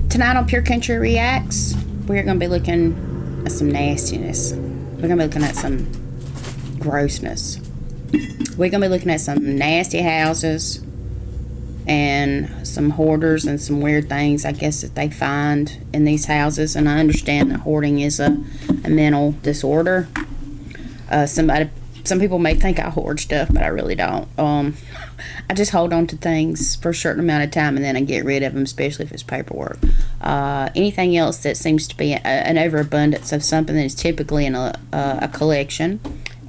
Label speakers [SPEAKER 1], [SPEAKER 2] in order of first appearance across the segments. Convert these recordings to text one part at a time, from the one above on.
[SPEAKER 1] Tonight on Pure Country Reacts, we're going to be looking at some nastiness. We're going to be looking at some grossness. We're going to be looking at some nasty houses and some hoarders and some weird things, I guess, that they find in these houses. And I understand that hoarding is a mental disorder. Some people may think I hoard stuff, but I really don't. I just hold on to things for a certain amount of time and then I get rid of them, especially if it's paperwork. Anything else that seems to be an overabundance of something that is typically in a collection,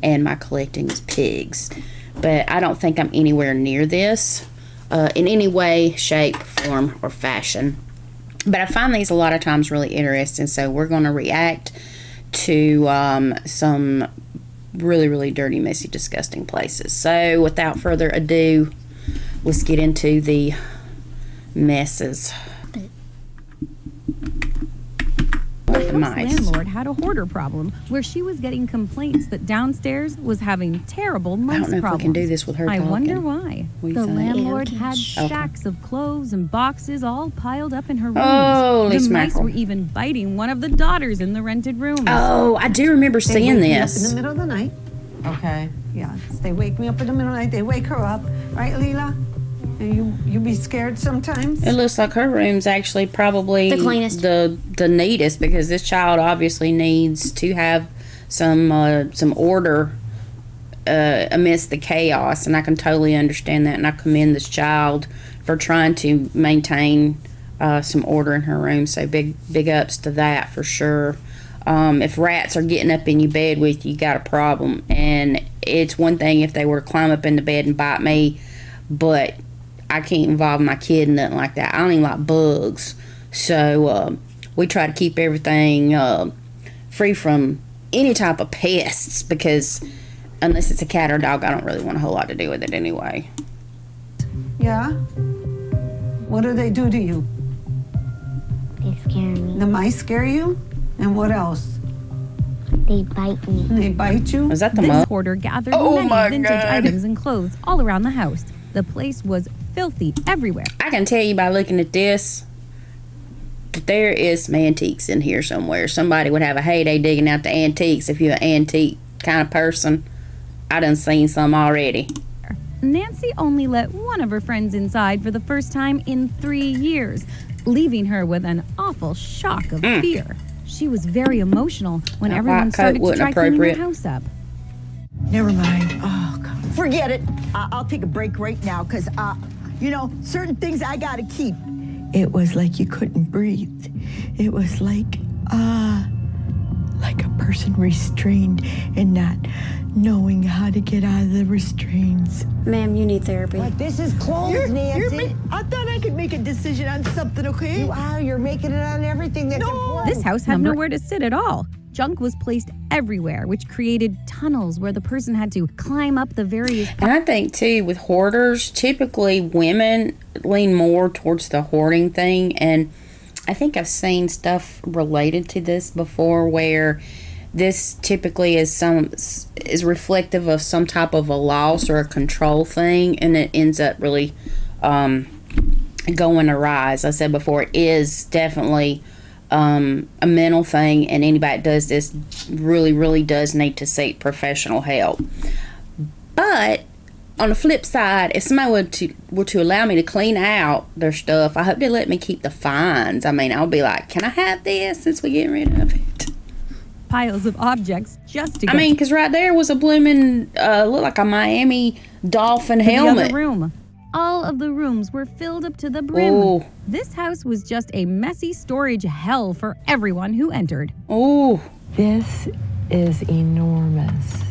[SPEAKER 1] and my collecting is pigs. But I don't think I'm anywhere near this in any way, shape, form, or fashion. But I find these a lot of times really interesting, so we're going to react to some really, really dirty, messy, disgusting places. So without further ado, let's get into the messes.
[SPEAKER 2] The landlord had a hoarder problem where she was getting complaints that downstairs was having terrible mice problems.
[SPEAKER 1] I don't know if we can do this with her talking.
[SPEAKER 2] I wonder why. The landlord had stacks of clothes and boxes all piled up in her rooms.
[SPEAKER 1] Holy
[SPEAKER 2] the
[SPEAKER 1] smackerel.
[SPEAKER 2] mice were even biting one of the daughters in the rented room.
[SPEAKER 1] Oh, I do remember seeing this.
[SPEAKER 3] In the middle of the night.
[SPEAKER 4] Okay.
[SPEAKER 3] Yeah, they wake me up in the middle of the night. They wake her up, right, Leela? And you be scared sometimes?
[SPEAKER 1] It looks like her room's actually probably
[SPEAKER 5] The cleanest.
[SPEAKER 1] the neatest, because this child obviously needs to have some order amidst the chaos, and I can totally understand that, and I commend this child for trying to maintain some order in her room. So big ups to that for sure. If rats are getting up in your bed with you, you got a problem. And it's one thing if they were to climb up in the bed and bite me, but I can't involve my kid in nothing like that. I don't even like bugs. So we try to keep everything free from any type of pests, because unless it's a cat or a dog, I don't really want a whole lot to do with it anyway.
[SPEAKER 3] Yeah? What do they do to you?
[SPEAKER 5] They scare me.
[SPEAKER 3] The mice scare you? And what else?
[SPEAKER 5] They bite me.
[SPEAKER 3] They bite you?
[SPEAKER 1] Was that the
[SPEAKER 2] This
[SPEAKER 1] mug?
[SPEAKER 2] hoarder gathered
[SPEAKER 1] Oh my
[SPEAKER 2] many vintage
[SPEAKER 1] God.
[SPEAKER 2] items and clothes all around the house. The place was filthy everywhere.
[SPEAKER 1] I can tell you by looking at this that there is some antiques in here somewhere. Somebody would have a heyday digging out the antiques if you're an antique kind of person. I done seen some already.
[SPEAKER 2] Nancy only let one of her friends inside for the first time in 3 years, leaving her with an awful shock of fear. She was very emotional when
[SPEAKER 1] That
[SPEAKER 2] everyone
[SPEAKER 1] white coat
[SPEAKER 2] started to
[SPEAKER 1] wasn't
[SPEAKER 2] try cleaning the
[SPEAKER 1] appropriate.
[SPEAKER 2] house up.
[SPEAKER 4] Never mind. Oh, God.
[SPEAKER 6] Forget it. I'll take a break right now because, certain things I got to keep.
[SPEAKER 4] It was like you couldn't breathe. It was like a person restrained and not knowing how to get out of the restraints.
[SPEAKER 5] Ma'am, you need therapy.
[SPEAKER 6] But this is closed, Nancy.
[SPEAKER 4] I thought I could make a decision on something, okay?
[SPEAKER 6] You're making it on everything that's important.
[SPEAKER 2] This house had nowhere to sit at all. Junk was placed everywhere, which created tunnels where the person had to climb up the various...
[SPEAKER 1] And I think, too, with hoarders, typically women lean more towards the hoarding thing. And I think I've seen stuff related to this before where this typically is reflective of some type of a loss or a control thing, and it ends up really going awry. As I said before, it is definitely a mental thing, and anybody that does this really, really does need to seek professional help. But on the flip side, if somebody were to allow me to clean out their stuff, I hope they let me keep the fines. I mean, I'll be like, can I have this since we're getting rid of it?
[SPEAKER 2] piles of objects just to get
[SPEAKER 1] because right there was a blooming, looked like a Miami Dolphin
[SPEAKER 2] to
[SPEAKER 1] helmet.
[SPEAKER 2] the other room. All of the rooms were filled up to the brim.
[SPEAKER 1] Ooh.
[SPEAKER 2] This house was just a messy storage hell for everyone who entered.
[SPEAKER 1] Ooh.
[SPEAKER 7] This is enormous.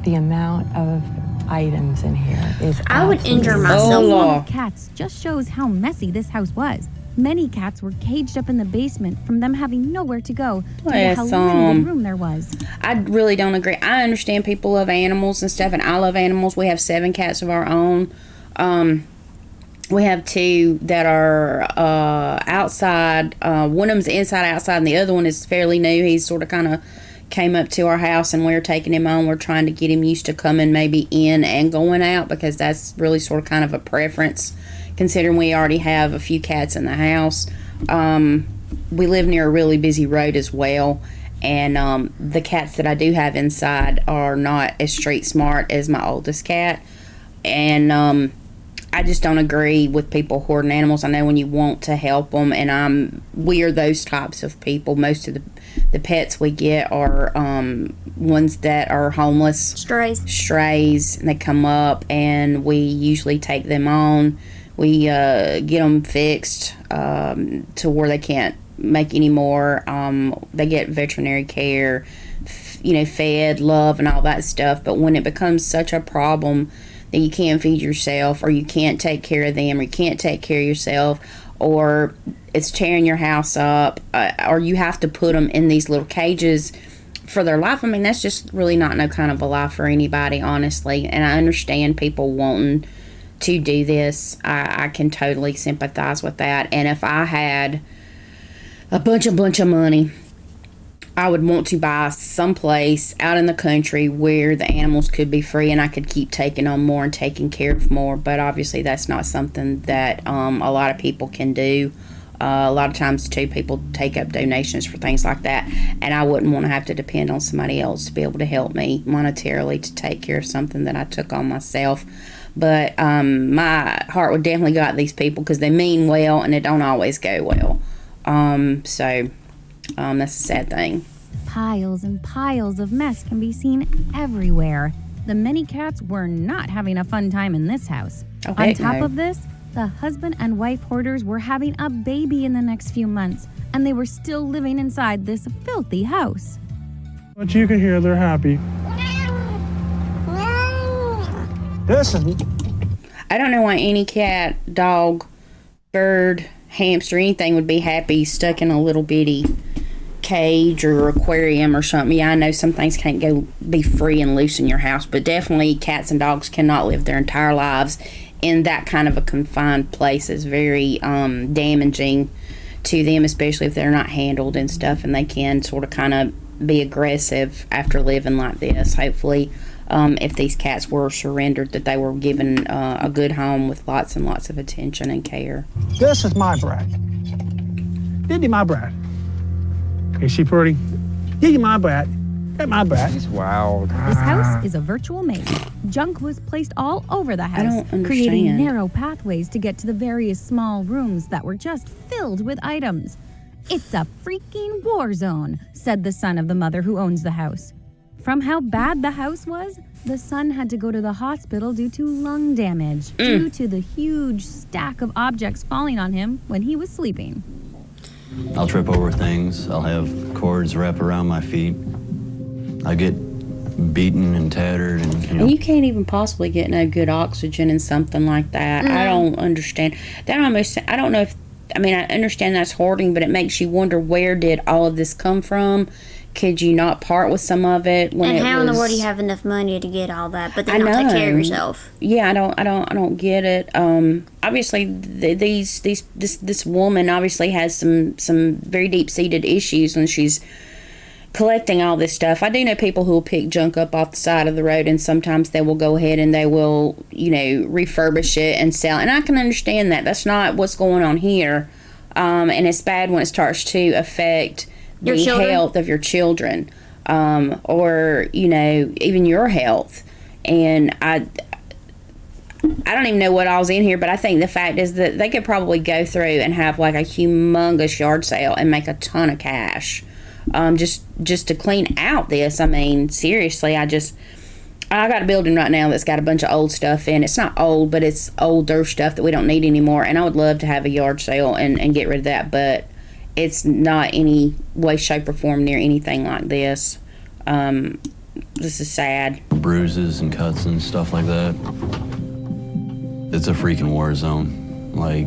[SPEAKER 7] The amount of items in here is
[SPEAKER 5] I would injure
[SPEAKER 1] Oh,
[SPEAKER 5] myself.
[SPEAKER 2] The
[SPEAKER 1] Lord.
[SPEAKER 2] love of cats just shows how messy this house was. Many cats were caged up in the basement from them having nowhere to go due to how limited room there was.
[SPEAKER 1] I really don't agree. I understand people love animals and stuff, and I love animals. We have 7 cats of our own. We have 2 that are outside. One of them's inside, outside, and the other one is fairly new. He's sort of kind of came up to our house, and we're taking him on. We're trying to get him used to coming maybe in and going out, because that's really sort of kind of a preference considering we already have a few cats in the house. We live near a really busy road as well, and the cats that I do have inside are not as street smart as my oldest cat, and I just don't agree with people hoarding animals. I know when you want to help them, and we are those types of people. Most of the pets we get are ones that are homeless. Strays, and they come up, and we usually take them on. We get them fixed to where they can't make any more. They get veterinary care, fed, love, and all that stuff. But when it becomes such a problem that you can't feed yourself, or you can't take care of them, or you can't take care of yourself, or it's tearing your house up, or you have to put them in these little cages for their life, I mean, that's just really not no kind of a life for anybody, honestly. And I understand people wanting to do this. I can totally sympathize with that. And if I had a bunch of money, I would want to buy someplace out in the country where the animals could be free and I could keep taking on more and taking care of more. But obviously that's not something that a lot of people can do. A lot of times too, people take up donations for things like that, and I wouldn't want to have to depend on somebody else to be able to help me monetarily to take care of something that I took on myself. But my heart would definitely go out to these people because they mean well, and it don't always go well. So that's a sad thing.
[SPEAKER 2] Piles and piles of mess can be seen everywhere. The many cats were not having a fun time in this house.
[SPEAKER 1] Oh,
[SPEAKER 2] On
[SPEAKER 1] heck
[SPEAKER 2] top
[SPEAKER 1] no.
[SPEAKER 2] of this, the husband and wife hoarders were having a baby in the next few months, and they were still living inside this filthy house.
[SPEAKER 8] But you can hear they're happy. Listen.
[SPEAKER 1] I don't know why any cat, dog, bird, hamster, anything would be happy stuck in a little bitty cage or aquarium or something. Yeah, I know some things can't go be free and loose in your house, but definitely cats and dogs cannot live their entire lives in that kind of a confined place. It's very damaging to them, especially if they're not handled and stuff, and they can sort of kind of be aggressive after living like this. Hopefully, if these cats were surrendered, that they were given a good home with lots and lots of attention and care.
[SPEAKER 8] This is my brat. Diddy, my brat. Is she pretty? Diddy, my brat. That's my brat.
[SPEAKER 9] He's wild.
[SPEAKER 2] This house is a virtual maze. Junk was placed all over the house,
[SPEAKER 1] don't understand.
[SPEAKER 2] creating narrow pathways to get to the various small rooms that were just filled with items. It's a freaking war zone, said the son of the mother who owns the house. From how bad the house was, the son had to go to the hospital due to lung damage due to the huge stack of objects falling on him when he was sleeping.
[SPEAKER 10] I'll trip over things. I'll have cords wrap around my feet. I get beaten and tattered, and
[SPEAKER 1] And you can't even possibly get no good oxygen in something like that. I don't understand. That almost, I don't know if, I mean, I understand that's hoarding, but it makes you wonder, where did all of this come from? Could you not part with some of it when
[SPEAKER 5] And
[SPEAKER 1] it
[SPEAKER 5] how in the
[SPEAKER 1] was-
[SPEAKER 5] world do you have enough money to get all that, but
[SPEAKER 1] I
[SPEAKER 5] then not take care of
[SPEAKER 1] know.
[SPEAKER 5] yourself?
[SPEAKER 1] Yeah, I don't get it. Obviously, this woman obviously has some very deep seated issues when she's collecting all this stuff. I do know people who will pick junk up off the side of the road, and sometimes they will go ahead and they will, refurbish it and sell. And I can understand that. That's not what's going on here. And it's bad when it starts to affect the
[SPEAKER 5] Your children?
[SPEAKER 1] health of your children, or even your health. And I don't even know what all's in here, but I think the fact is that they could probably go through and have like a humongous yard sale and make a ton of cash, just to clean out this. I mean, seriously, I got a building right now that's got a bunch of old stuff in. It's not old, but it's older stuff that we don't need anymore, and I would love to have a yard sale and get rid of that, but it's not any way, shape, or form near anything like this. This is sad.
[SPEAKER 10] bruises and cuts and stuff like that. It's a freaking war zone. Like,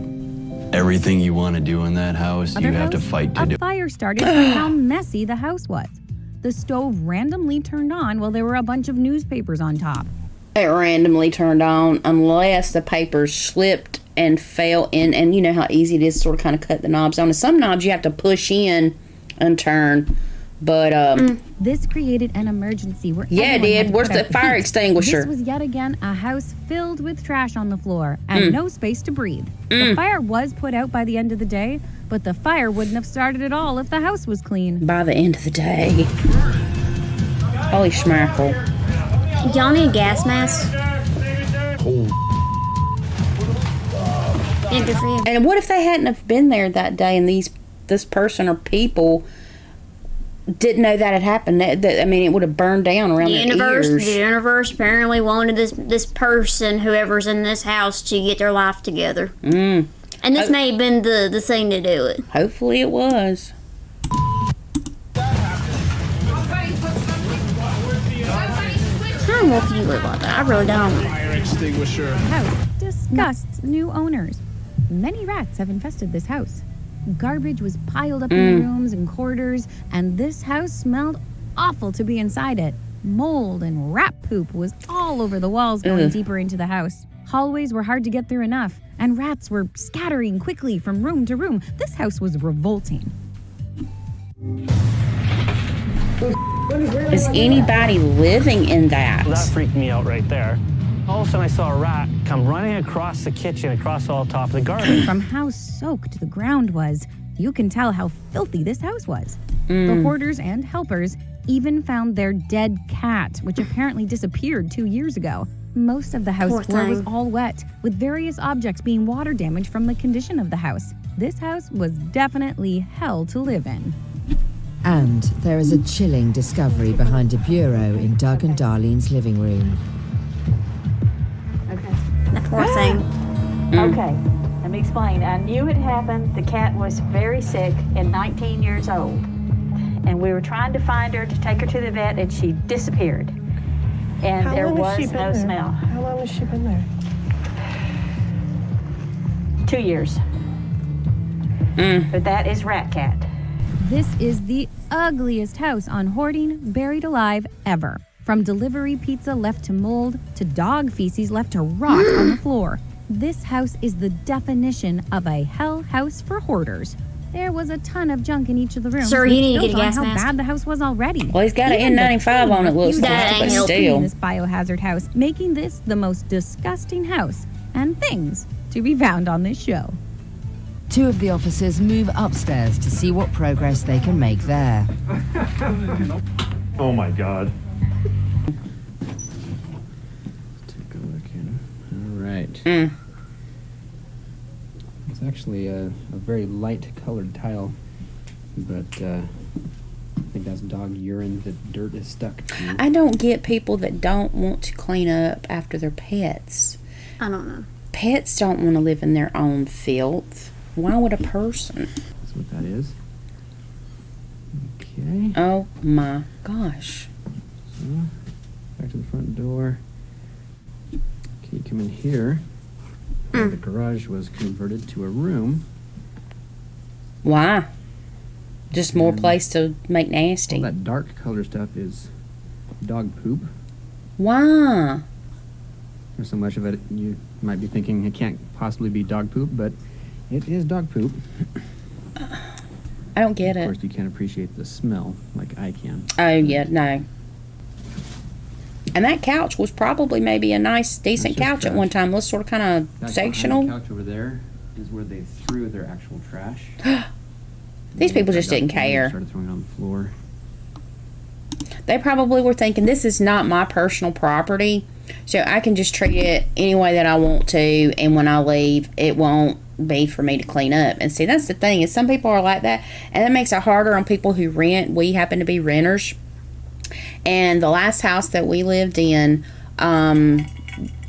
[SPEAKER 10] everything you want to do in that house, you have to fight to do.
[SPEAKER 2] A fire started from how messy the house was. The stove randomly turned on while there were a bunch of newspapers on top.
[SPEAKER 1] It randomly turned on unless the papers slipped and fell in, and you know how easy it is to sort of kind of cut the knobs on. And some knobs you have to push in and turn. But
[SPEAKER 2] This created an emergency where
[SPEAKER 1] yeah, it
[SPEAKER 2] everyone had
[SPEAKER 1] did.
[SPEAKER 2] to
[SPEAKER 1] Where's
[SPEAKER 2] put
[SPEAKER 1] the
[SPEAKER 2] out
[SPEAKER 1] fire
[SPEAKER 2] heat.
[SPEAKER 1] extinguisher?
[SPEAKER 2] This was yet again a house filled with trash on the floor and no space to breathe. The fire was put out by the end of the day, but the fire wouldn't have started at all if the house was clean.
[SPEAKER 1] By the end of the day. Holy schmackle.
[SPEAKER 5] Y'all need a gas mask? Yeah, good for you.
[SPEAKER 1] And what if they hadn't have been there that day and this person or people didn't know that had happened? I mean, it would have burned down around their ears.
[SPEAKER 5] The universe apparently wanted this person, whoever's in this house, to get their life together. And this may have been the thing to do it.
[SPEAKER 1] Hopefully it was.
[SPEAKER 5] I don't know if you live like that. I really don't.
[SPEAKER 9] Fire extinguisher.
[SPEAKER 2] The house disgusts new owners. Many rats have infested this house. Garbage was piled up in the rooms and corridors, and this house smelled awful to be inside it. Mold and rat poop was all over the walls going deeper into the house. Hallways were hard to get through enough, and rats were scattering quickly from room to room. This house was revolting.
[SPEAKER 1] Is anybody living in that?
[SPEAKER 11] Well, that freaked me out right there. All of a sudden, I saw a rat come running across the kitchen, across all top of the garden.
[SPEAKER 2] From how soaked the ground was, you can tell how filthy this house was. The hoarders and helpers even found their dead cat, which apparently disappeared 2 years ago. Most of the house
[SPEAKER 5] Poor
[SPEAKER 2] floor was
[SPEAKER 5] thing.
[SPEAKER 2] all wet, with various objects being water damaged from the condition of the house. This house was definitely hell to live in.
[SPEAKER 12] And there is a chilling discovery behind a bureau in Doug and Darlene's living room.
[SPEAKER 5] That poor thing.
[SPEAKER 13] Okay, let me explain. I knew it happened. The cat was very sick and 19 years old. And we were trying to find her to take her to the vet, and she disappeared. And
[SPEAKER 3] How
[SPEAKER 13] there
[SPEAKER 3] long has
[SPEAKER 13] was
[SPEAKER 3] she been
[SPEAKER 13] no
[SPEAKER 3] there?
[SPEAKER 13] smell.
[SPEAKER 3] How long has she been there?
[SPEAKER 13] 2 years. But that is Rat Cat.
[SPEAKER 2] This is the ugliest house on hoarding buried alive ever. From delivery pizza left to mold to dog feces left to rot on the floor. This house is the definition of a hell house for hoarders. There was a ton of junk in each of the rooms.
[SPEAKER 5] Sir, you need to
[SPEAKER 2] which
[SPEAKER 5] get a
[SPEAKER 2] built on
[SPEAKER 5] gas
[SPEAKER 2] how
[SPEAKER 5] mask.
[SPEAKER 2] bad the house was already.
[SPEAKER 1] Well, he's got an
[SPEAKER 2] Even the
[SPEAKER 1] N95 on it, looks
[SPEAKER 2] refused
[SPEAKER 1] like,
[SPEAKER 2] to
[SPEAKER 1] but
[SPEAKER 2] clean
[SPEAKER 1] still.
[SPEAKER 2] this biohazard house, making this the most disgusting house and things to be found on this show.
[SPEAKER 12] Two of the officers move upstairs to see what progress they can make there.
[SPEAKER 9] Oh my God.
[SPEAKER 14] Take a look in. All right. It's actually a very light colored tile, but I think that's dog urine that dirt is stuck to.
[SPEAKER 1] I don't get people that don't want to clean up after their pets.
[SPEAKER 5] I don't know.
[SPEAKER 1] Pets don't want to live in their own filth. Why would a person?
[SPEAKER 14] That's what that is. Okay.
[SPEAKER 1] Oh my gosh.
[SPEAKER 14] So, back to the front door. Okay, you come in here. The garage was converted to a room.
[SPEAKER 1] Why? Just more place to make nasty.
[SPEAKER 14] All that dark color stuff is dog poop.
[SPEAKER 1] Why?
[SPEAKER 14] There's so much of it, you might be thinking it can't possibly be dog poop, but it is dog poop.
[SPEAKER 1] I don't get
[SPEAKER 14] Of
[SPEAKER 1] it.
[SPEAKER 14] course, you can't appreciate the smell like I can.
[SPEAKER 1] Oh yeah, no. And that couch was probably maybe a nice, decent
[SPEAKER 14] That's just
[SPEAKER 1] couch at
[SPEAKER 14] trash.
[SPEAKER 1] one time. Let's sort of kind of
[SPEAKER 14] That
[SPEAKER 1] sectional.
[SPEAKER 14] behind the couch over there is where they threw their actual trash.
[SPEAKER 1] These people just didn't
[SPEAKER 14] They
[SPEAKER 1] care.
[SPEAKER 14] started throwing it on the floor.
[SPEAKER 1] They probably were thinking, this is not my personal property, so I can just treat it any way that I want to, and when I leave, it won't be for me to clean up. And see, that's the thing, is some people are like that, and that makes it harder on people who rent. We happen to be renters, and the last house that we lived in,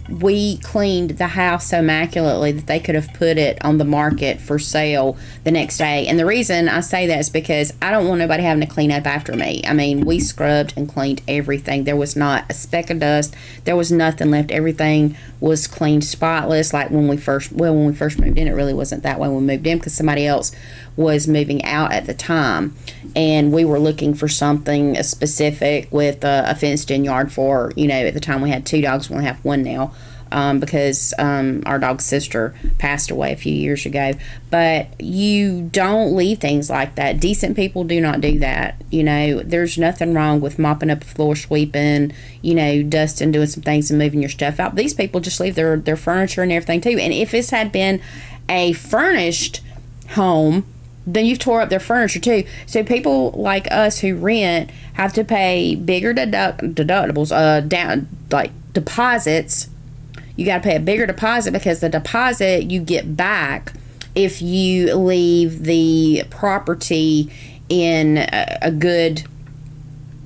[SPEAKER 1] we cleaned the house so immaculately that they could have put it on the market for sale the next day. And the reason I say that is because I don't want nobody having to clean up after me. I mean, we scrubbed and cleaned everything. There was not a speck of dust. There was nothing left. Everything was cleaned spotless. Like when we first moved in, it really wasn't that way when we moved in because somebody else was moving out at the time, and we were looking for something specific with a fenced in yard for, at the time we had 2 dogs. We only have 1 now. because our dog's sister passed away a few years ago. But you don't leave things like that. Decent people do not do that. You know, there's nothing wrong with mopping up the floor, sweeping, you know, dusting, doing some things and moving your stuff out. These people just leave their furniture and everything too. And if this had been a furnished home, then you've tore up their furniture too. So people like us who rent have to pay bigger deductibles, down like deposits. You got to pay a bigger deposit because the deposit you get back if you leave the property in a good,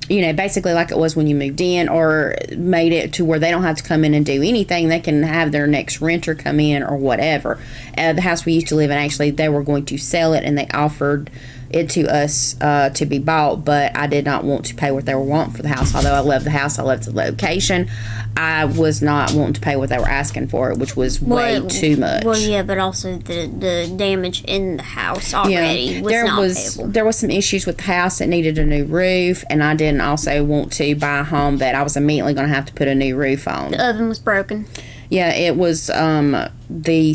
[SPEAKER 1] you know, basically like it was when you moved in, or made it to where they don't have to come in and do anything. They can have their next renter come in or whatever. The house we used to live in, actually, they were going to sell it and they offered it to us to be bought, but I did not want to pay what they were wanting for the house. Although I loved the house, I loved the location, I was not wanting to pay what they were asking for it, which was way too much.
[SPEAKER 5] Well, yeah, but also the damage in the house already was not payable.
[SPEAKER 1] There was some issues with the house that needed a new roof, and I didn't also want to buy a home that I was immediately going to have to put a new roof on.
[SPEAKER 5] The oven was broken.
[SPEAKER 1] Yeah, it was the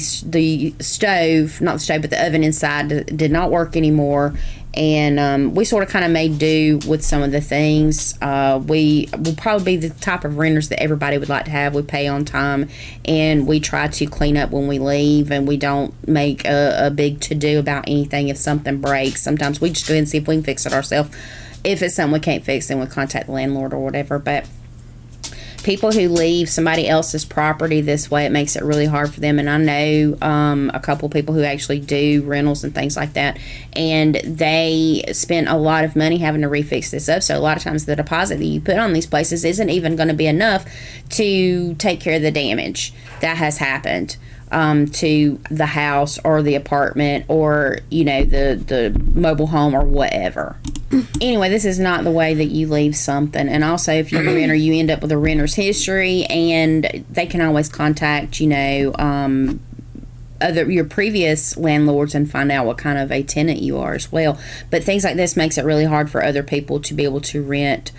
[SPEAKER 1] stove, not the stove, but the oven inside did not work anymore. And we sort of kind of made do with some of the things. We will probably be the type of renters that everybody would like to have. We pay on time, and we try to clean up when we leave, and we don't make a big to-do about anything. If something breaks, sometimes we just go ahead and see if we can fix it ourselves. If it's something we can't fix, then we contact the landlord or whatever. But people who leave somebody else's property this way, it makes it really hard for them. And I know a couple people who actually do rentals and things like that, and they spend a lot of money having to refix this up. So a lot of times the deposit that you put on these places isn't even going to be enough to take care of the damage that has happened to the house or the apartment, or, you know, the mobile home or whatever. Anyway, this is not the way that you leave something. And also, if you're a renter, you end up with a renter's history, and they can always contact, you know, your previous landlords and find out what kind of a tenant you are as well. But things like this makes it really hard for other people to be able to rent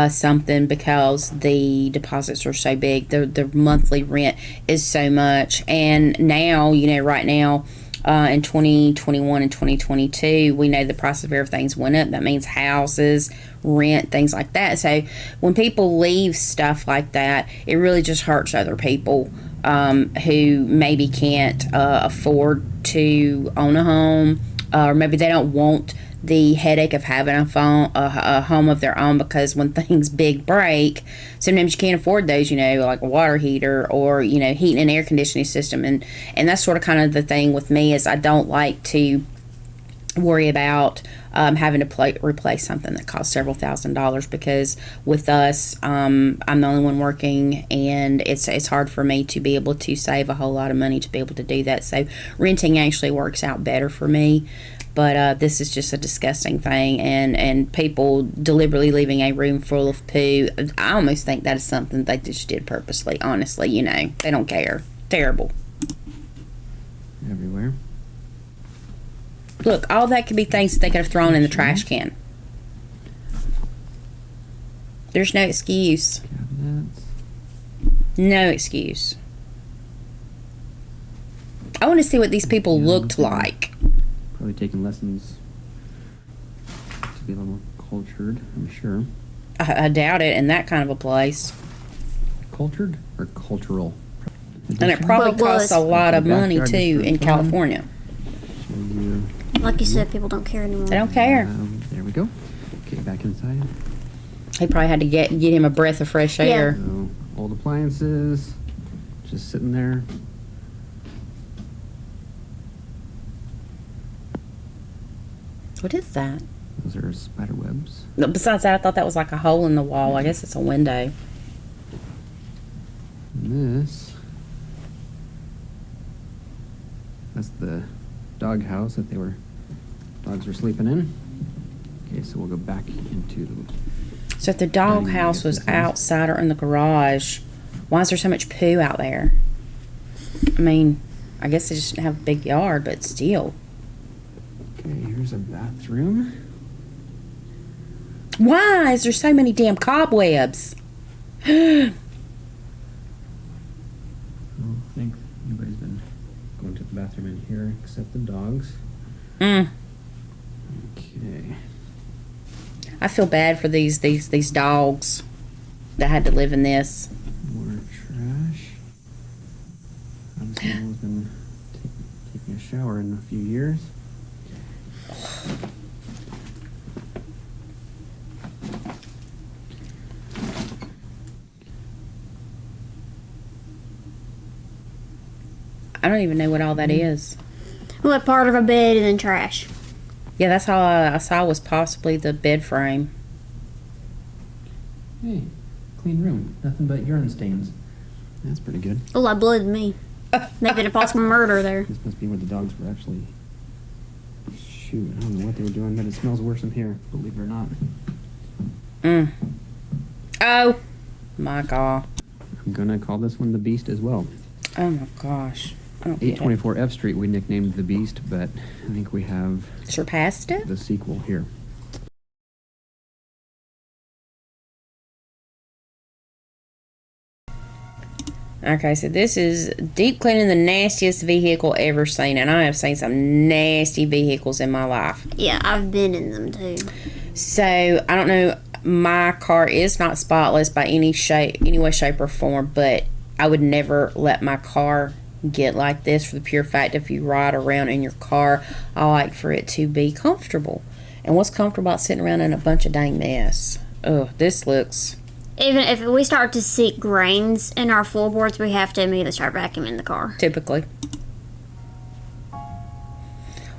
[SPEAKER 1] something, because the deposits are so big. The monthly rent is so much. And now, you know, right now, in 2021 and 2022, we know the price of everything's went up. That means houses, rent, things like that. So when people leave stuff like that, it really just hurts other people who maybe can't afford to own a home, or maybe they don't want the headache of having a home of their own, because when things big break, sometimes you can't afford those, you know, like a water heater, or, you know, heating and air conditioning system. And that's sort of kind of the thing with me, is I don't like to worry about having to replace something that costs several $1,000s, because with us, I'm the only one working, and it's hard for me to be able to save a whole lot of money to be able to do that. So renting actually works out better for me. But this is just a disgusting thing, and people deliberately leaving a room full of poo. I almost think that is something they just did purposely, honestly. You know, they don't care. Terrible.
[SPEAKER 14] Everywhere.
[SPEAKER 1] Look, all that could be things that they could have thrown in the trash can. There's no excuse.
[SPEAKER 14] Cabinets.
[SPEAKER 1] No excuse. I want to see what these people looked like.
[SPEAKER 14] Probably taking lessons to be a little more cultured, I'm sure.
[SPEAKER 1] I doubt it in that kind of a place.
[SPEAKER 14] Cultured or cultural?
[SPEAKER 1] And it probably costs a lot of money too in California.
[SPEAKER 5] Like you said, people don't care anymore.
[SPEAKER 1] They don't care.
[SPEAKER 14] There we go. Okay, back inside.
[SPEAKER 1] He probably had to get him a breath of fresh air.
[SPEAKER 14] So, old appliances, just sitting there.
[SPEAKER 1] What is that?
[SPEAKER 14] Those are spider webs.
[SPEAKER 1] Besides that, I thought that was like a hole in the wall. I guess it's a window.
[SPEAKER 14] And that's the dog house that dogs were sleeping in. Okay, so we'll go back into the...
[SPEAKER 1] So if the dog house was outside or in the garage, why is there so much poo out there? I mean, I guess they just didn't have a big yard, but still.
[SPEAKER 14] Okay, here's a bathroom.
[SPEAKER 1] Why is there so many damn cobwebs?
[SPEAKER 14] except the dogs.
[SPEAKER 1] Mm.
[SPEAKER 14] Okay.
[SPEAKER 1] I feel bad for these dogs that had to live in this.
[SPEAKER 14] More trash. Obviously, no one's been taking a shower in a few years.
[SPEAKER 1] I don't even know what all that is.
[SPEAKER 5] What part of a bed and then trash?
[SPEAKER 1] Yeah, that's all I saw was possibly the bed frame.
[SPEAKER 14] Hey, clean room. Nothing but urine stains. That's pretty good.
[SPEAKER 5] Oh, that blood me. Maybe a possible murder there.
[SPEAKER 14] This must be where the dogs were actually. Shoot, I don't know what they were doing, but it smells worse in here, believe it or not.
[SPEAKER 1] Mm. Oh, my God.
[SPEAKER 14] I'm gonna call this one the Beast as well.
[SPEAKER 1] Oh, my gosh. I don't get it.
[SPEAKER 14] 824 F Street, we nicknamed the Beast, but I think we have
[SPEAKER 1] surpassed it.
[SPEAKER 14] The sequel here.
[SPEAKER 1] Okay, so this is deep cleaning the nastiest vehicle ever seen, and I have seen some nasty vehicles in my life.
[SPEAKER 5] Yeah, I've been in them too.
[SPEAKER 1] So I don't know. My car is not spotless by any way, shape, or form, but I would never let my car get like this for the pure fact if you ride around in your car, I like for it to be comfortable. And what's comfortable about sitting around in a bunch of dang mess? Oh, this looks...
[SPEAKER 5] Even if we start to see grains in our floorboards, we have to immediately start vacuuming the car.
[SPEAKER 1] Typically.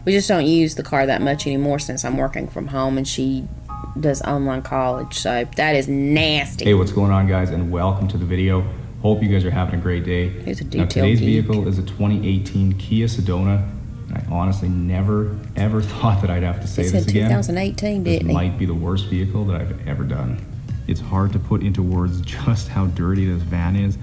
[SPEAKER 1] We just don't use the car that much anymore since I'm working from home and she does online college. So that is nasty.
[SPEAKER 9] Hey, what's going on, guys, and welcome to the video. Hope you guys are having a great day.
[SPEAKER 1] Here's a
[SPEAKER 9] Now,
[SPEAKER 1] detailed
[SPEAKER 9] today's
[SPEAKER 1] geek.
[SPEAKER 9] vehicle is a 2018 Kia Sedona, and I honestly never ever thought that I'd have to say
[SPEAKER 1] It
[SPEAKER 9] this
[SPEAKER 1] said
[SPEAKER 9] again.
[SPEAKER 1] 2018,
[SPEAKER 9] This
[SPEAKER 1] didn't it?
[SPEAKER 9] might be the worst vehicle that I've ever done. It's hard to put into words just how dirty this van is,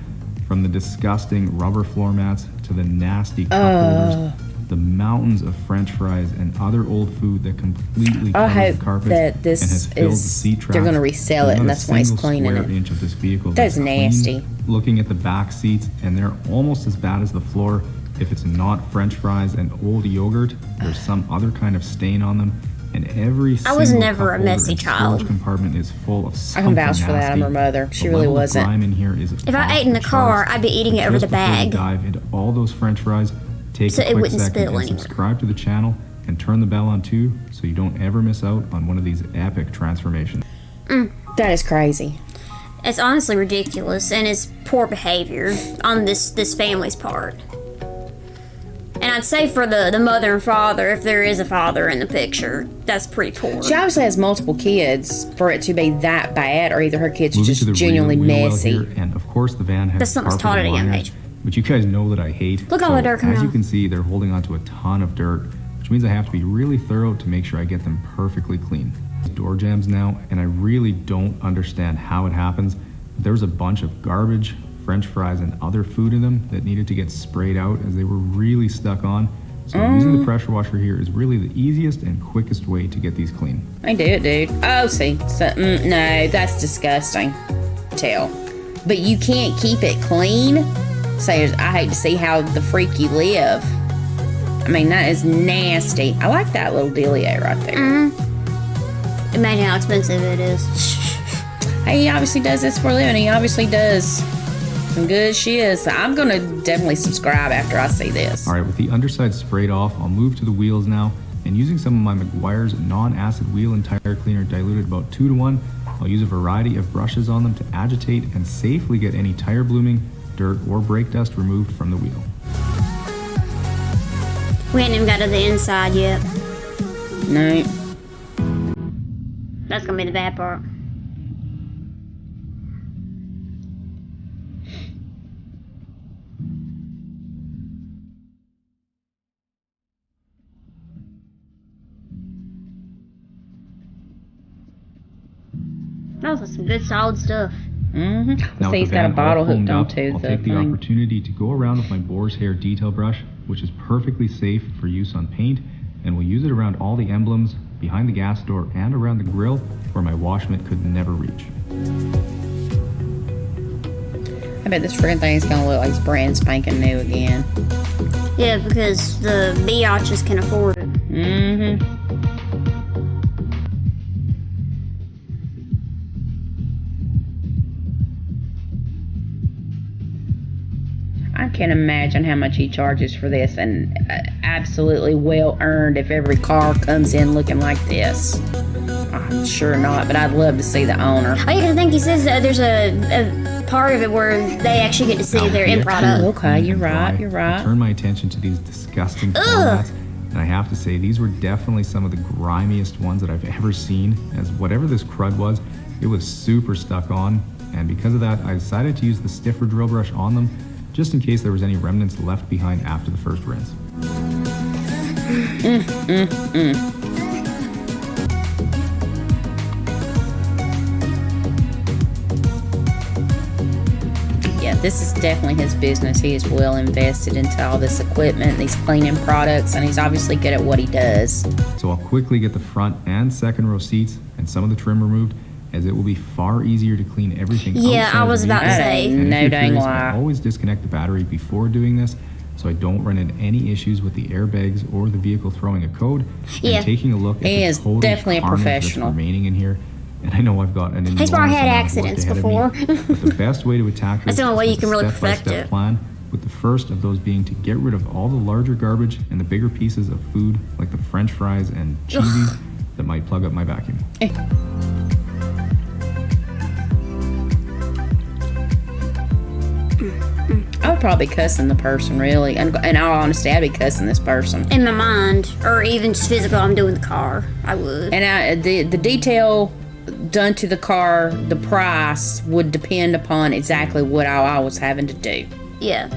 [SPEAKER 9] from the disgusting rubber floor mats to the nasty cup holders, the mountains of French fries and other old food that completely
[SPEAKER 1] I
[SPEAKER 9] covers
[SPEAKER 1] hope
[SPEAKER 9] the carpet
[SPEAKER 1] that
[SPEAKER 9] and
[SPEAKER 1] this
[SPEAKER 9] has filled the
[SPEAKER 1] is
[SPEAKER 9] seat
[SPEAKER 1] they're going to resell it, and that's why he's cleaning
[SPEAKER 9] square
[SPEAKER 1] it.
[SPEAKER 9] inch of this vehicle
[SPEAKER 1] That's
[SPEAKER 9] clean.
[SPEAKER 1] nasty.
[SPEAKER 9] Looking at the back seats, and they're almost as bad as the floor. If it's not French fries and old yogurt, there's some other kind of stain on them. And every
[SPEAKER 5] I was
[SPEAKER 9] single
[SPEAKER 5] never
[SPEAKER 9] cup
[SPEAKER 5] a messy
[SPEAKER 9] holder and
[SPEAKER 5] child.
[SPEAKER 9] storage compartment is full of
[SPEAKER 1] I
[SPEAKER 9] something
[SPEAKER 1] can vouch for that. I'm
[SPEAKER 9] nasty.
[SPEAKER 1] her mother. She
[SPEAKER 9] The
[SPEAKER 1] really
[SPEAKER 9] level of
[SPEAKER 1] wasn't.
[SPEAKER 9] grime in here is
[SPEAKER 5] If I ate in the
[SPEAKER 9] off
[SPEAKER 5] car,
[SPEAKER 9] charts.
[SPEAKER 5] I'd be eating it over
[SPEAKER 9] Just
[SPEAKER 5] the
[SPEAKER 9] before we
[SPEAKER 5] bag.
[SPEAKER 9] dive into all those French fries, take
[SPEAKER 5] So
[SPEAKER 9] a
[SPEAKER 5] it
[SPEAKER 9] quick
[SPEAKER 5] wouldn't
[SPEAKER 9] second
[SPEAKER 5] spill
[SPEAKER 9] and
[SPEAKER 5] anywhere.
[SPEAKER 9] subscribe to the channel and turn the bell on too, so you don't ever miss out on one of these epic transformations.
[SPEAKER 1] That is crazy.
[SPEAKER 5] It's honestly ridiculous, and it's poor behavior on this family's part. And I'd say for the mother and father, if there is a father in the picture, that's pretty poor.
[SPEAKER 1] She obviously has multiple kids for it to be that bad, or either her kids are
[SPEAKER 9] Moving
[SPEAKER 1] just
[SPEAKER 9] to the
[SPEAKER 1] genuinely
[SPEAKER 9] rear wheel well
[SPEAKER 1] messy.
[SPEAKER 9] here, and of course the van has
[SPEAKER 5] That's something that's taught at a
[SPEAKER 9] carpeted
[SPEAKER 5] young
[SPEAKER 9] liners,
[SPEAKER 5] age.
[SPEAKER 9] which you guys know that I hate.
[SPEAKER 5] Look at all the dirt coming
[SPEAKER 9] As you
[SPEAKER 5] out.
[SPEAKER 9] can see, they're holding onto a ton of dirt, which means I have to be really thorough to make sure I get them perfectly clean. Door jams now, and I really don't understand how it happens. There was a bunch of garbage, French fries, and other food in them that needed to get sprayed out as they were really stuck on. So using the pressure washer here is really the easiest and quickest way to get these clean.
[SPEAKER 1] I do it, dude. Oh, see. So, no, that's disgusting. Tell. But you can't keep it clean. So I hate to see how the freak you live. I mean, that is nasty. I like that little dealio right there.
[SPEAKER 5] Imagine how expensive it is.
[SPEAKER 1] Hey, he obviously does this for a living. He obviously does some good shit. So I'm going to definitely subscribe after I see this.
[SPEAKER 9] All right, with the underside sprayed off, I'll move to the wheels now. And using some of my Meguiar's non-acid wheel and tire cleaner diluted about 2 to 1, I'll use a variety of brushes on them to agitate and safely get any tire blooming, dirt, or brake dust removed from the wheel.
[SPEAKER 5] We ain't even got to the inside yet.
[SPEAKER 1] No.
[SPEAKER 5] That's gonna be the bad part. That was some good solid stuff.
[SPEAKER 1] Mm-hmm.
[SPEAKER 9] Now
[SPEAKER 1] See,
[SPEAKER 9] with
[SPEAKER 1] he's
[SPEAKER 9] the
[SPEAKER 1] got a
[SPEAKER 9] van all
[SPEAKER 1] bottle hooked
[SPEAKER 9] foamed up,
[SPEAKER 1] onto
[SPEAKER 9] I'll
[SPEAKER 1] the
[SPEAKER 9] take the
[SPEAKER 1] thing.
[SPEAKER 9] opportunity to go around with my boar's hair detail brush, which is perfectly safe for use on paint, and we'll use it around all the emblems, behind the gas door, and around the grille where my wash mitt could never reach.
[SPEAKER 1] I bet this freaking thing is gonna look like it's brand spanking new again.
[SPEAKER 5] Yeah, because the biatches can afford it.
[SPEAKER 1] Mm-hmm. I can't imagine how much he charges for this, and absolutely well earned if every car comes in looking like this. I'm sure not, but I'd love to see the owner.
[SPEAKER 5] Oh, yeah, I think he says that there's a part of it where they actually get to see their end product.
[SPEAKER 1] Okay, you're right, you're right.
[SPEAKER 9] Turn my attention to these disgusting formats, and I have to say these were definitely some of the grimiest ones that I've ever seen, as whatever this crud was, it was super stuck on, and because of that, I decided to use the stiffer drill brush on them, just in case there was any remnants left behind after the first rinse.
[SPEAKER 1] Yeah, this is definitely his business. He is well invested into all this equipment, these cleaning products, and he's obviously good at what he does.
[SPEAKER 9] So I'll quickly get the front and second row seats and some of the trim removed, as it will be far easier to clean everything
[SPEAKER 5] Yeah,
[SPEAKER 9] outside
[SPEAKER 5] I was
[SPEAKER 9] of the
[SPEAKER 5] about to
[SPEAKER 9] vehicle.
[SPEAKER 5] say.
[SPEAKER 9] And if
[SPEAKER 1] No
[SPEAKER 9] you're
[SPEAKER 1] dang
[SPEAKER 9] curious,
[SPEAKER 1] lie.
[SPEAKER 9] I always disconnect the battery before doing this, so I don't run into any issues with the airbags or the vehicle throwing a code.
[SPEAKER 5] Yeah.
[SPEAKER 9] And taking a look at
[SPEAKER 1] He
[SPEAKER 9] the
[SPEAKER 1] is
[SPEAKER 9] total
[SPEAKER 1] definitely a
[SPEAKER 9] carnage that's
[SPEAKER 1] professional.
[SPEAKER 9] remaining in here, and I know I've got an enormous
[SPEAKER 5] He's probably had
[SPEAKER 9] amount of work
[SPEAKER 5] accidents
[SPEAKER 9] ahead of
[SPEAKER 5] before.
[SPEAKER 9] me, but the best way to attack this
[SPEAKER 5] That's the only way
[SPEAKER 9] is
[SPEAKER 5] you can
[SPEAKER 9] with a
[SPEAKER 5] really perfect
[SPEAKER 9] step-by-step
[SPEAKER 5] it.
[SPEAKER 9] plan, with the first of those being to get rid of all the larger garbage and the bigger pieces of food, like the French fries and cheesies, that might plug up my vacuum.
[SPEAKER 1] I would probably be cussing the person, really. And in all honesty, I'd be cussing this person.
[SPEAKER 5] In my mind, or even just physical, I'm doing the car. I would.
[SPEAKER 1] And the detail done to the car, the price would depend upon exactly what I was having to do.
[SPEAKER 5] Yeah.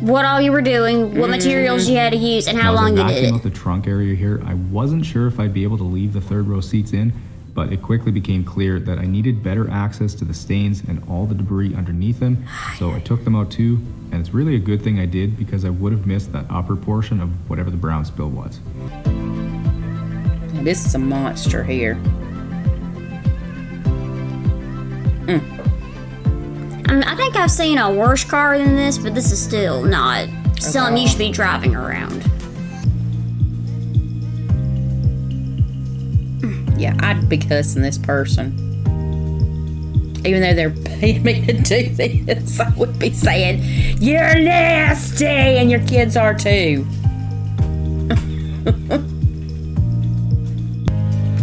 [SPEAKER 5] What all you were doing, what materials you had to use, and how
[SPEAKER 9] Now,
[SPEAKER 5] long
[SPEAKER 9] as I
[SPEAKER 5] you did
[SPEAKER 9] vacuumed
[SPEAKER 5] it.
[SPEAKER 9] out the trunk area here, I wasn't sure if I'd be able to leave the third row seats in, but it quickly became clear that I needed better access to the stains and all the debris underneath them, so I took them out too, and it's really a good thing I did because I would have missed that upper portion of whatever the brown spill was.
[SPEAKER 1] Now, this is a monster here.
[SPEAKER 5] I think I've seen a worse car than this, but this is still not something you should be driving around.
[SPEAKER 1] Yeah, I'd be cussing this person. Even though they're paying me to do this, I would be saying, "You're nasty," and your kids are too.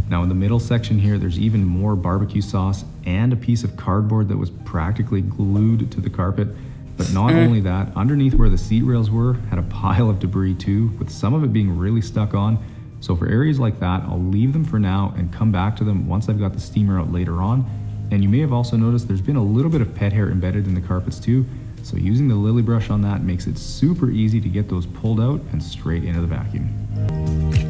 [SPEAKER 9] Now in the middle section here, there's even more barbecue sauce and a piece of cardboard that was practically glued to the carpet. But not only that, underneath where the seat rails were had a pile of debris too, with some of it being really stuck on. So for areas like that, I'll leave them for now and come back to them once I've got the steamer out later on. And you may have also noticed there's been a little bit of pet hair embedded in the carpets too. So using the lily brush on that makes it super easy to get those pulled out and straight into the vacuum.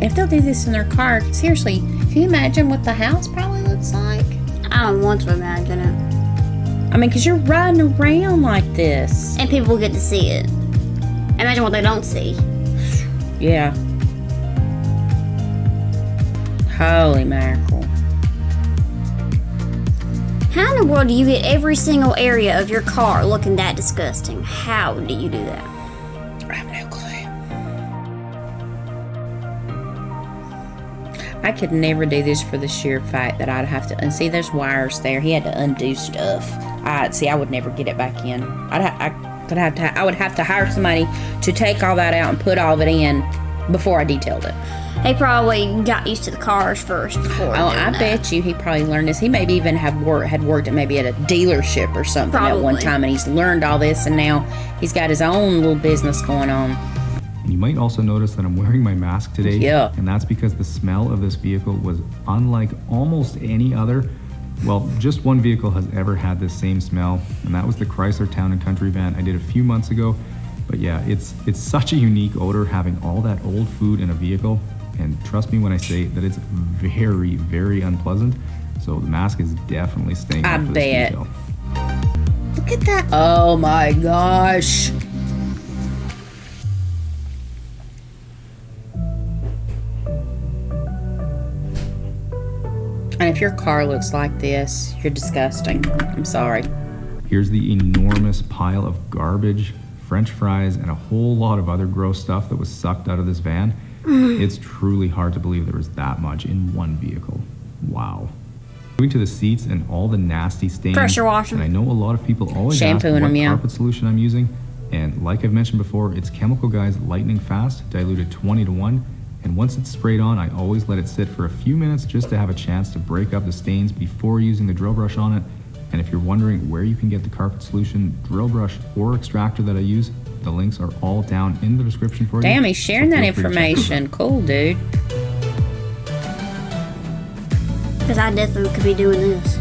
[SPEAKER 1] If they'll do this in their car, seriously, can you imagine what the house probably looks like?
[SPEAKER 5] I don't want to imagine it.
[SPEAKER 1] I mean, because you're riding around like this.
[SPEAKER 5] And people get to see it. Imagine what they don't see.
[SPEAKER 1] Yeah. Holy mackerel.
[SPEAKER 5] How in the world do you get every single area of your car looking that disgusting? How do you do that?
[SPEAKER 1] I have no clue. I could never do this for the sheer fact that I'd have to, and see there's wires there. He had to undo stuff. I would never get it back in. I would have to hire somebody to take all that out and put all of it in before I detailed it.
[SPEAKER 5] He probably got used to the cars first before.
[SPEAKER 1] Oh, I bet you he probably learned this. He maybe even had worked at maybe at a dealership or something at one time, and he's learned all this, and now he's got his own little business going on.
[SPEAKER 9] And you might also notice that I'm wearing my mask today.
[SPEAKER 1] Yeah.
[SPEAKER 9] And that's because the smell of this vehicle was unlike almost any other. Well, just one vehicle has ever had this same smell, and that was the Chrysler Town & Country van I did a few months ago. But yeah, it's such a unique odor having all that old food in a vehicle. And trust me when I say that it's very, very unpleasant. So the mask is definitely staying
[SPEAKER 1] I
[SPEAKER 9] up for
[SPEAKER 1] bet.
[SPEAKER 9] this detail.
[SPEAKER 1] Look at that. Oh my gosh. And if your car looks like this, you're disgusting. I'm sorry.
[SPEAKER 9] Here's the enormous pile of garbage, French fries, and a whole lot of other gross stuff that was sucked out of this van. It's truly hard to believe there was that much in one vehicle. Wow. Moving to the seats and all the nasty stains.
[SPEAKER 5] Pressure washing.
[SPEAKER 9] And I know a lot of people always ask
[SPEAKER 1] Shampooing
[SPEAKER 9] what
[SPEAKER 1] them, yeah.
[SPEAKER 9] carpet solution I'm using. And like I've mentioned before, it's Chemical Guy's Lightning Fast, diluted 20-1. And once it's sprayed on, I always let it sit for a few minutes just to have a chance to break up the stains before using the drill brush on it. And if you're wondering where you can get the carpet solution, drill brush, or extractor that I use, the links are all down in the description for you.
[SPEAKER 1] Damn, he's sharing
[SPEAKER 9] So
[SPEAKER 1] that
[SPEAKER 9] feel free to check
[SPEAKER 1] information.
[SPEAKER 9] them out.
[SPEAKER 1] Cool, dude.
[SPEAKER 5] Because I definitely could be doing this.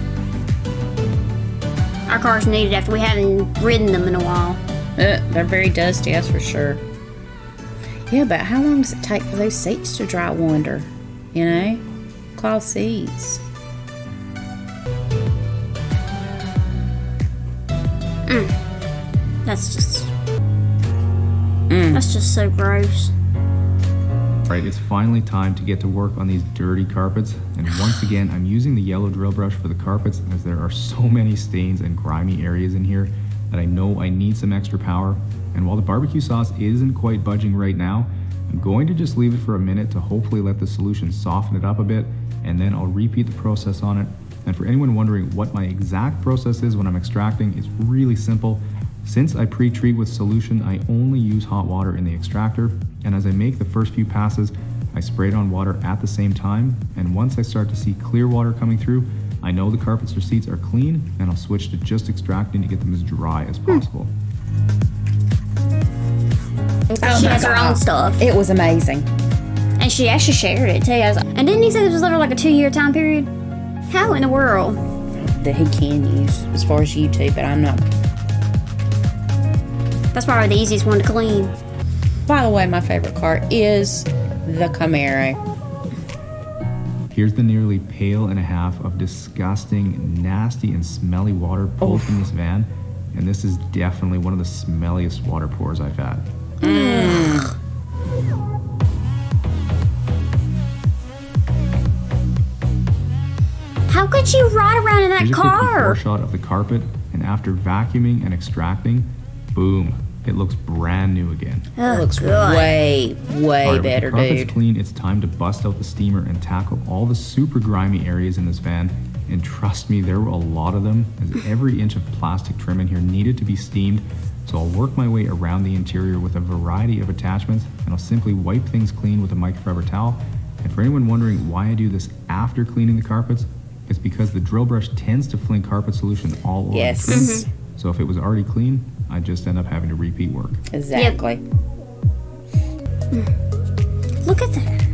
[SPEAKER 5] Our cars need it after we haven't ridden them in a while.
[SPEAKER 1] They're very dusty, that's for sure. Yeah, but how long does it take for those seats to dry, I wonder? You know? Cloth seats.
[SPEAKER 5] That's just so gross.
[SPEAKER 9] Right, it's finally time to get to work on these dirty carpets. And once again, I'm using the yellow drill brush for the carpets as there are so many stains and grimy areas in here that I know I need some extra power. And while the barbecue sauce isn't quite budging right now, I'm going to just leave it for a minute to hopefully let the solution soften it up a bit, and then I'll repeat the process on it. And for anyone wondering what my exact process is when I'm extracting, it's really simple. Since I pre-treat with solution, I only use hot water in the extractor, and as I make the first few passes, I spray it on water at the same time, and once I start to see clear water coming through, I know the carpets or seats are clean, and I'll switch to just extracting to get them as dry as possible.
[SPEAKER 5] She has her own stuff.
[SPEAKER 1] It was amazing.
[SPEAKER 5] And she actually shared it too. And didn't he say this was literally like a 2-year time period? How in the world?
[SPEAKER 1] That he can use as far as YouTube, but I'm not.
[SPEAKER 5] That's probably the easiest one to clean.
[SPEAKER 1] By the way, my favorite car is the Camaro.
[SPEAKER 9] Here's the nearly pail and a half of disgusting, nasty, and smelly water pulled from this van, and this is definitely one of the smelliest water pours I've had.
[SPEAKER 5] How could you ride around in that
[SPEAKER 9] Here's a quick
[SPEAKER 5] car?
[SPEAKER 9] before shot of the carpet, and after vacuuming and extracting, boom, it looks brand new again.
[SPEAKER 1] It looks way
[SPEAKER 9] Alright,
[SPEAKER 1] better,
[SPEAKER 9] with the carpet's
[SPEAKER 1] dude.
[SPEAKER 9] clean, it's time to bust out the steamer and tackle all the super grimy areas in this van. And trust me, there were a lot of them, as every inch of plastic trim in here needed to be steamed. So I'll work my way around the interior with a variety of attachments, and I'll simply wipe things clean with a microfiber towel. And for anyone wondering why I do this after cleaning the carpets, it's because the drill brush tends to fling carpet solution all over
[SPEAKER 1] Yes.
[SPEAKER 9] the trim. So if it was already clean, I'd just end up having to repeat work.
[SPEAKER 1] Exactly.
[SPEAKER 5] Look at that.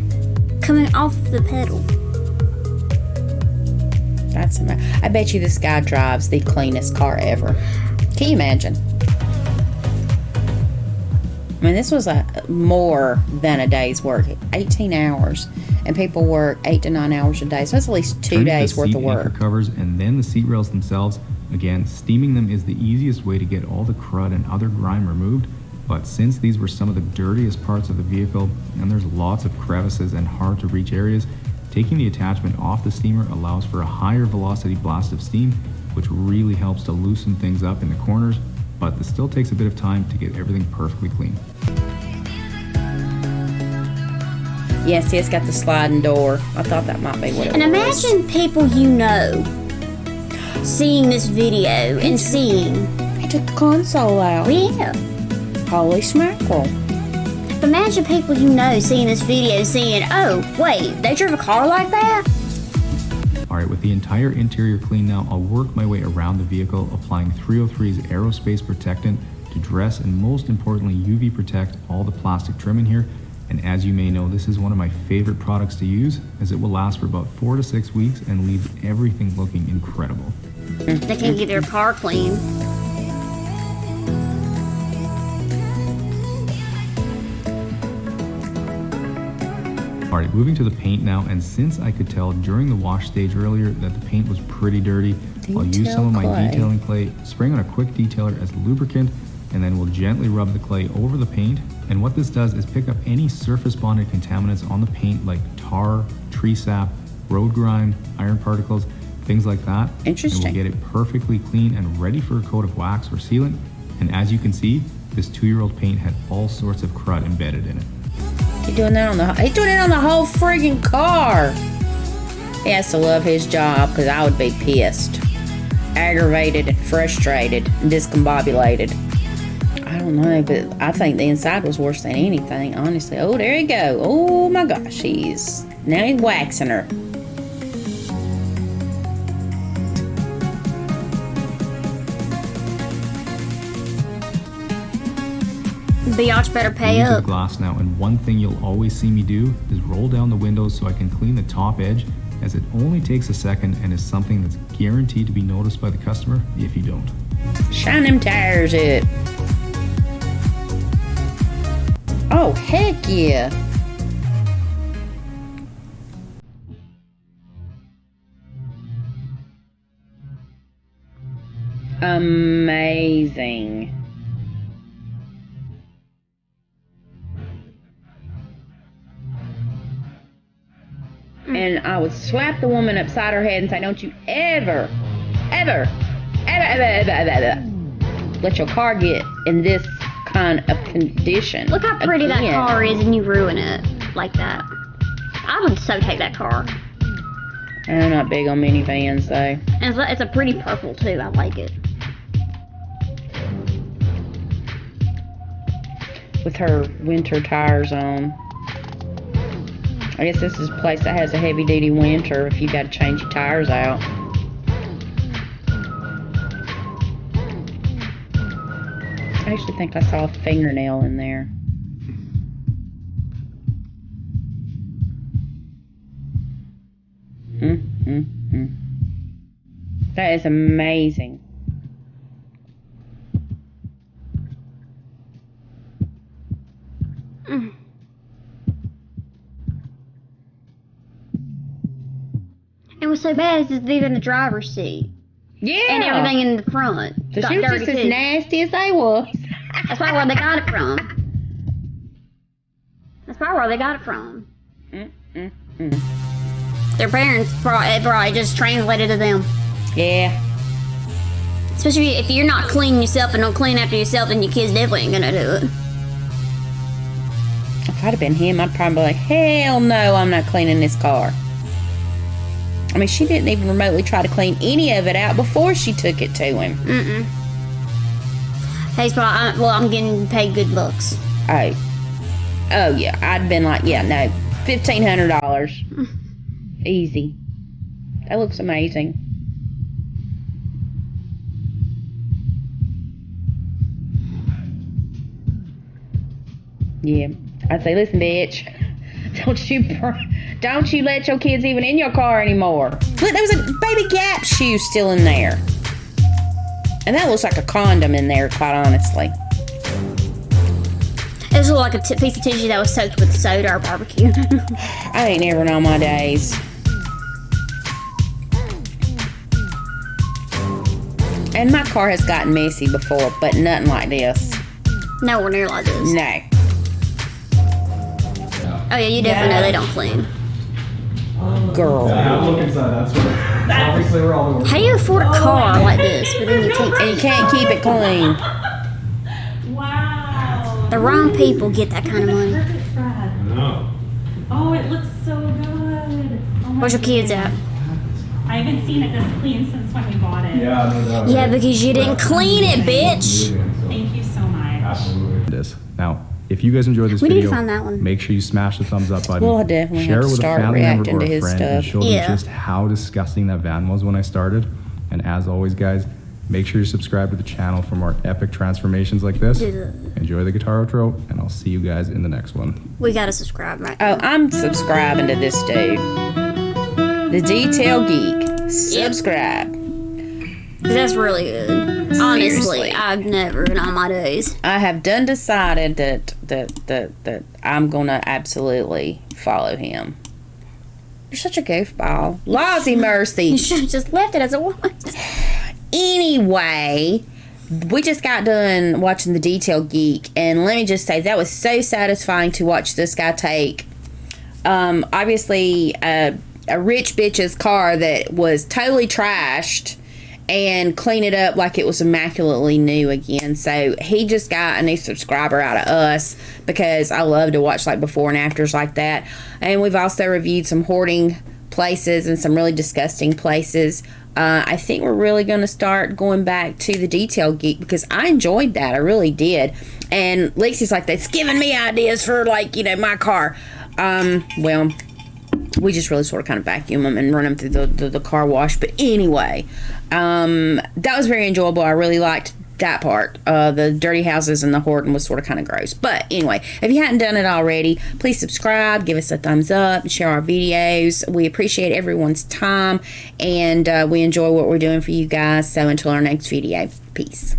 [SPEAKER 5] Coming off the pedal.
[SPEAKER 1] I bet you this guy drives the cleanest car ever. Can you imagine? I mean, this was more than a day's work. 18 hours. And people work 8 to 9 hours a day. So that's at least 2 days worth of
[SPEAKER 9] Turning to the seat
[SPEAKER 1] work.
[SPEAKER 9] anchor covers and then the seat rails themselves. Again, steaming them is the easiest way to get all the crud and other grime removed. But since these were some of the dirtiest parts of the vehicle, and there's lots of crevices and hard to reach areas, taking the attachment off the steamer allows for a higher velocity blast of steam, which really helps to loosen things up in the corners, but this still takes a bit of time to get everything perfectly clean.
[SPEAKER 1] Yes, it's got the sliding door. I thought that might be what it
[SPEAKER 5] And
[SPEAKER 1] was.
[SPEAKER 5] imagine people you know seeing this video and seeing.
[SPEAKER 1] He took the console out.
[SPEAKER 5] Yeah.
[SPEAKER 1] Holy smackerel.
[SPEAKER 5] But imagine people you know seeing this video saying, oh, wait, they drove a car like that?
[SPEAKER 9] Alright, with the entire interior clean now, I'll work my way around the vehicle, applying 303's aerospace protectant to dress and most importantly UV protect all the plastic trim in here. And as you may know, this is one of my favorite products to use, as it will last for about 4 to 6 weeks and leave everything looking incredible.
[SPEAKER 5] They can get their car clean.
[SPEAKER 9] Alright, moving to the paint now, and since I could tell during the wash stage earlier that the paint was pretty dirty, I'll use some of my detailing clay, spraying on a quick detailer as lubricant, and then we'll gently rub the clay over the paint. And what this does is pick up any surface bonded contaminants on the paint like tar, tree sap, road grime, iron particles, things like that.
[SPEAKER 1] Interesting.
[SPEAKER 9] And we'll get it perfectly clean and ready for a coat of wax or sealant. And as you can see, this 2-year-old paint had all sorts of crud embedded in it.
[SPEAKER 1] He's doing it on the whole friggin' car. He has to love his job, because I would be pissed, aggravated, and frustrated, and discombobulated. I don't know, but I think the inside was worse than anything, honestly. Oh, there you go. Oh my gosh, now he's waxing her.
[SPEAKER 5] The yacht better pay
[SPEAKER 9] Into
[SPEAKER 5] up.
[SPEAKER 9] the glass now, and one thing you'll always see me do is roll down the windows so I can clean the top edge, as it only takes a second and is something that's guaranteed to be noticed by the customer if you don't.
[SPEAKER 1] Shine them tires up. Oh, heck yeah. Amazing. And I would slap the woman upside her head and say, don't you ever let your car get in this kind of condition.
[SPEAKER 5] Look how pretty
[SPEAKER 1] again.
[SPEAKER 5] that car is, and you ruin it like that. I would so take that car.
[SPEAKER 1] I'm not big on minivans, though.
[SPEAKER 5] And it's a pretty purple, too. I like it.
[SPEAKER 1] With her winter tires on. I guess this is a place that has a heavy-duty winter if you got to change your tires out. I actually think I saw a fingernail in there. That is amazing.
[SPEAKER 5] It was so bad, it's even in the driver's seat.
[SPEAKER 1] Yeah.
[SPEAKER 5] And everything in the front.
[SPEAKER 1] So she was just as nasty as they was.
[SPEAKER 5] That's probably where they got it from. Their parents probably just translated to them.
[SPEAKER 1] Yeah.
[SPEAKER 5] Especially if you're not clean yourself and don't clean after yourself, then your kids definitely ain't gonna do it.
[SPEAKER 1] If I'd have been him, I'd probably be like, hell no, I'm not cleaning this car. I mean, she didn't even remotely try to clean any of it out before she took it to him.
[SPEAKER 5] He's probably, I'm getting paid good bucks.
[SPEAKER 1] Oh yeah, I'd been like, yeah, no, $1,500. Easy. That looks amazing. Yeah, I'd say, listen, bitch, don't you let your kids even in your car anymore. Look, there was a baby Gap shoe still in there, and that looks like a condom in there, quite honestly.
[SPEAKER 5] It was like a piece of tissue that was soaked with soda or barbecue.
[SPEAKER 1] I ain't never known my days. And my car has gotten messy before, but nothing like this.
[SPEAKER 5] Nowhere near like this.
[SPEAKER 1] No.
[SPEAKER 5] Oh yeah, you definitely know they don't clean.
[SPEAKER 1] Girl.
[SPEAKER 9] Yeah, look inside. That's obviously where all the work.
[SPEAKER 5] How do you afford a car like this, but then you
[SPEAKER 1] can't keep it clean?
[SPEAKER 13] Wow.
[SPEAKER 5] The wrong people get that kind of money.
[SPEAKER 9] No.
[SPEAKER 13] Oh, it looks so good. Oh
[SPEAKER 5] Where's your kids at?
[SPEAKER 13] I haven't seen it this clean since when we bought it.
[SPEAKER 9] Yeah, no doubt.
[SPEAKER 5] Yeah, because you didn't clean it, bitch.
[SPEAKER 13] Thank you so much.
[SPEAKER 9] Absolutely. Now, if you guys enjoyed this
[SPEAKER 5] We need
[SPEAKER 9] video,
[SPEAKER 5] to find that one.
[SPEAKER 9] make sure you smash the thumbs up button.
[SPEAKER 1] We'll definitely
[SPEAKER 9] share
[SPEAKER 1] have
[SPEAKER 9] it
[SPEAKER 1] to
[SPEAKER 9] with a
[SPEAKER 1] start
[SPEAKER 9] family member
[SPEAKER 1] reacting
[SPEAKER 9] or
[SPEAKER 1] to
[SPEAKER 9] a
[SPEAKER 1] his
[SPEAKER 9] friend and
[SPEAKER 1] stuff.
[SPEAKER 9] show them
[SPEAKER 5] Yeah.
[SPEAKER 9] just how disgusting that van was when I started. And as always, guys, make sure you subscribe to the channel for more epic transformations like this. Enjoy the guitar outro, and I'll see you guys in the next one.
[SPEAKER 5] We gotta subscribe right
[SPEAKER 1] Oh, I'm subscribing to this dude. The Detail Geek. Subscribe.
[SPEAKER 5] That's really good. Honestly,
[SPEAKER 1] Seriously.
[SPEAKER 5] I've never in all my days.
[SPEAKER 1] I have done decided that I'm gonna absolutely follow him. You're such a goofball. Lousy mercy.
[SPEAKER 5] You should have just left it as it was.
[SPEAKER 1] Anyway, we just got done watching The Detail Geek, and let me just say, that was so satisfying to watch this guy take. Obviously, a rich bitch's car that was totally trashed and clean it up like it was immaculately new again. So he just got a new subscriber out of us, because I love to watch like before and afters like that. And we've also reviewed some hoarding places and some really disgusting places. I think we're really going to start going back to the Detail Geek, because I enjoyed that. I really did. And Lexi's like, that's giving me ideas for, like, you know, my car. Well, we just really sort of kind of vacuum them and run them through the car wash. But anyway, that was very enjoyable. I really liked that part. The dirty houses and the hoarding was sort of kind of gross. But anyway, if you hadn't done it already, please subscribe, give us a thumbs up, and share our videos. We appreciate everyone's time, and we enjoy what we're doing for you guys. So until our next video, peace.